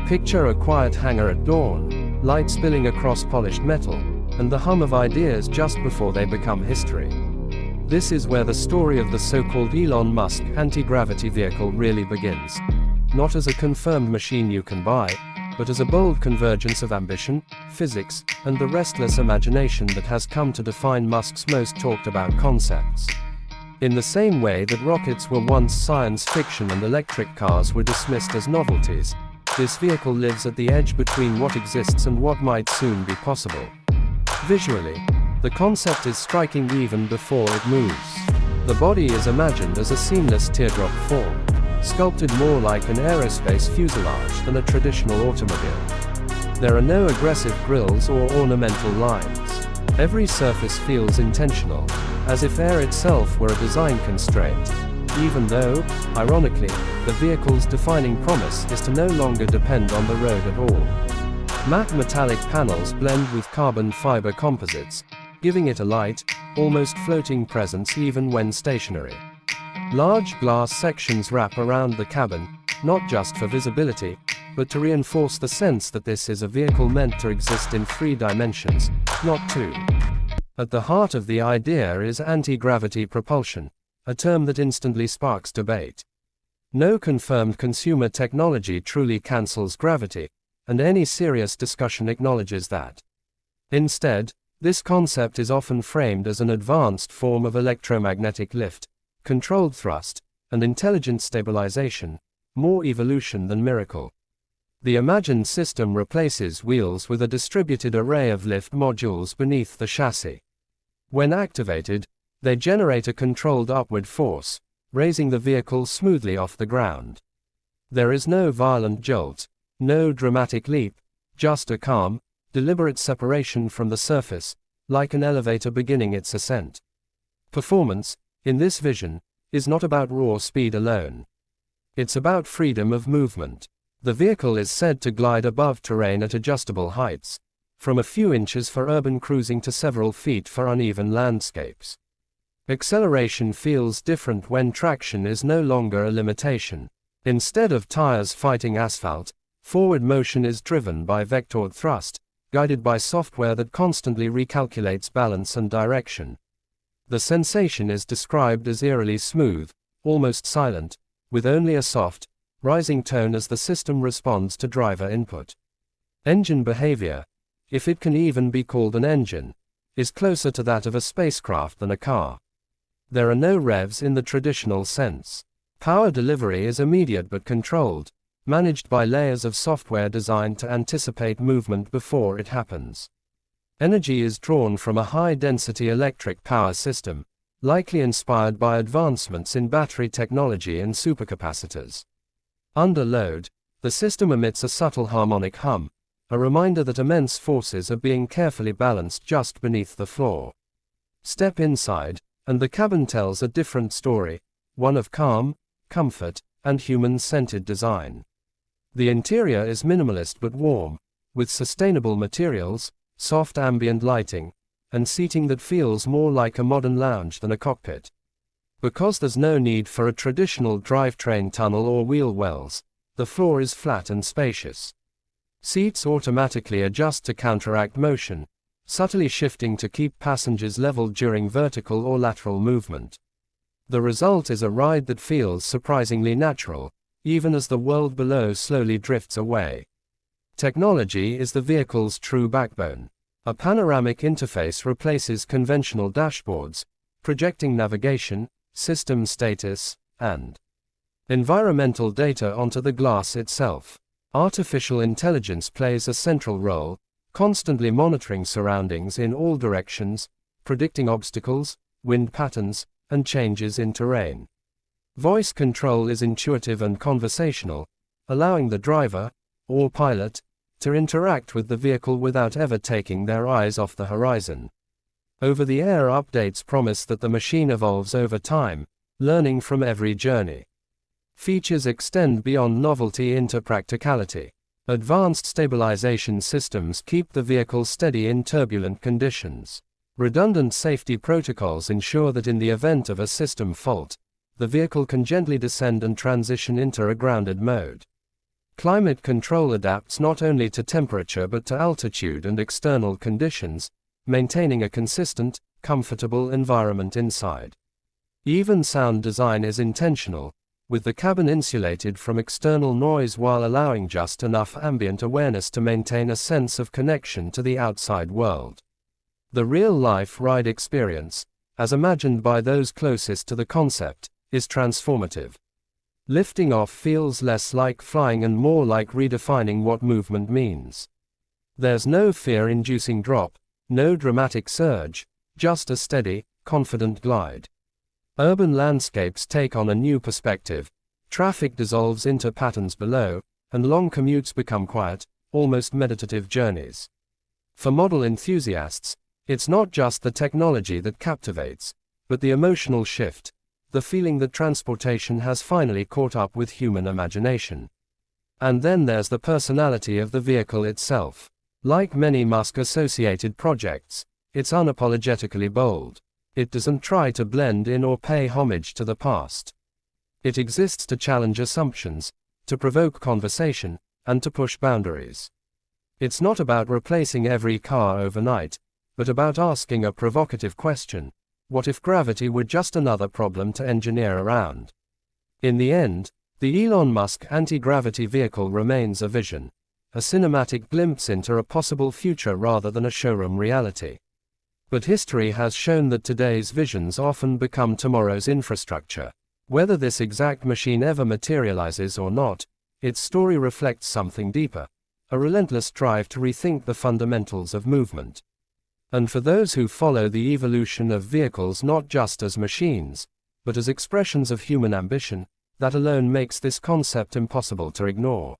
Picture a quiet hangar at dawn, light spilling across polished metal, and the hum of ideas just before they become history. This is where the story of the so-called Elon Musk anti-gravity vehicle really begins. Not as a confirmed machine you can buy, but as a bold convergence of ambition, physics, and the restless imagination that has come to define Musk's most talked about concepts. In the same way that rockets were once science fiction and electric cars were dismissed as novelties, this vehicle lives at the edge between what exists and what might soon be possible. Visually, the concept is striking even before it moves. The body is imagined as a seamless teardrop form, sculpted more like an aerospace fuselage than a traditional automobile. There are no aggressive grills or ornamental lines. Every surface feels intentional, as if air itself were a design constraint, even though, ironically, the vehicle's defining promise is to no longer depend on the road at all. Matte metallic panels blend with carbon fiber composites, giving it a light, almost floating presence even when stationary. Large glass sections wrap around the cabin, not just for visibility, but to reinforce the sense that this is a vehicle meant to exist in 3 dimensions, not 2. At the heart of the idea is anti-gravity propulsion, a term that instantly sparks debate. No confirmed consumer technology truly cancels gravity, and any serious discussion acknowledges that. Instead, this concept is often framed as an advanced form of electromagnetic lift, controlled thrust, and intelligent stabilization, more evolution than miracle. The imagined system replaces wheels with a distributed array of lift modules beneath the chassis. When activated, they generate a controlled upward force, raising the vehicle smoothly off the ground. There is no violent jolt, no dramatic leap, just a calm, deliberate separation from the surface, like an elevator beginning its ascent. Performance, in this vision, is not about raw speed alone. It's about freedom of movement. The vehicle is said to glide above terrain at adjustable heights, from a few inches for urban cruising to several feet for uneven landscapes. Acceleration feels different when traction is no longer a limitation. Instead of tires fighting asphalt, forward motion is driven by vectored thrust, guided by software that constantly recalculates balance and direction. The sensation is described as eerily smooth, almost silent, with only a soft, rising tone as the system responds to driver input. Engine behavior, if it can even be called an engine, is closer to that of a spacecraft than a car. There are no revs in the traditional sense. Power delivery is immediate but controlled, managed by layers of software designed to anticipate movement before it happens. Energy is drawn from a high-density electric power system, likely inspired by advancements in battery technology and supercapacitors. Under load, the system emits a subtle harmonic hum, a reminder that immense forces are being carefully balanced just beneath the floor. Step inside, and the cabin tells a different story, one of calm, comfort, and human-centered design. The interior is minimalist but warm, with sustainable materials, soft ambient lighting, and seating that feels more like a modern lounge than a cockpit. Because there's no need for a traditional drivetrain tunnel or wheel wells, the floor is flat and spacious. Seats automatically adjust to counteract motion, subtly shifting to keep passengers level during vertical or lateral movement. The result is a ride that feels surprisingly natural, even as the world below slowly drifts away. Technology is the vehicle's true backbone. A panoramic interface replaces conventional dashboards, projecting navigation, system status, and environmental data onto the glass itself. Artificial intelligence plays a central role, constantly monitoring surroundings in all directions, predicting obstacles, wind patterns, and changes in terrain. Voice control is intuitive and conversational, allowing the driver, or pilot, to interact with the vehicle without ever taking their eyes off the horizon. Over-the-air updates promise that the machine evolves over time, learning from every journey. Features extend beyond novelty into practicality. Advanced stabilization systems keep the vehicle steady in turbulent conditions. Redundant safety protocols ensure that in the event of a system fault, the vehicle can gently descend and transition into a grounded mode. Climate control adapts not only to temperature but to altitude and external conditions, maintaining a consistent, comfortable environment inside. Even sound design is intentional, with the cabin insulated from external noise while allowing just enough ambient awareness to maintain a sense of connection to the outside world. The real-life ride experience, as imagined by those closest to the concept, is transformative. Lifting off feels less like flying and more like redefining what movement means. There's no fear-inducing drop, no dramatic surge, just a steady, confident glide. Urban landscapes take on a new perspective, traffic dissolves into patterns below, and long commutes become quiet, almost meditative journeys. For model enthusiasts, it's not just the technology that captivates, but the emotional shift, the feeling that transportation has finally caught up with human imagination. And then there's the personality of the vehicle itself. Like many Musk-associated projects, it's unapologetically bold. It doesn't try to blend in or pay homage to the past. It exists to challenge assumptions, to provoke conversation, and to push boundaries. It's not about replacing every car overnight, but about asking a provocative question: what if gravity were just another problem to engineer around? In the end, the Elon Musk anti-gravity vehicle remains a vision, a cinematic glimpse into a possible future rather than a showroom reality. But history has shown that today's visions often become tomorrow's infrastructure. Whether this exact machine ever materializes or not, its story reflects something deeper, a relentless drive to rethink the fundamentals of movement. And for those who follow the evolution of vehicles not just as machines, but as expressions of human ambition, that alone makes this concept impossible to ignore.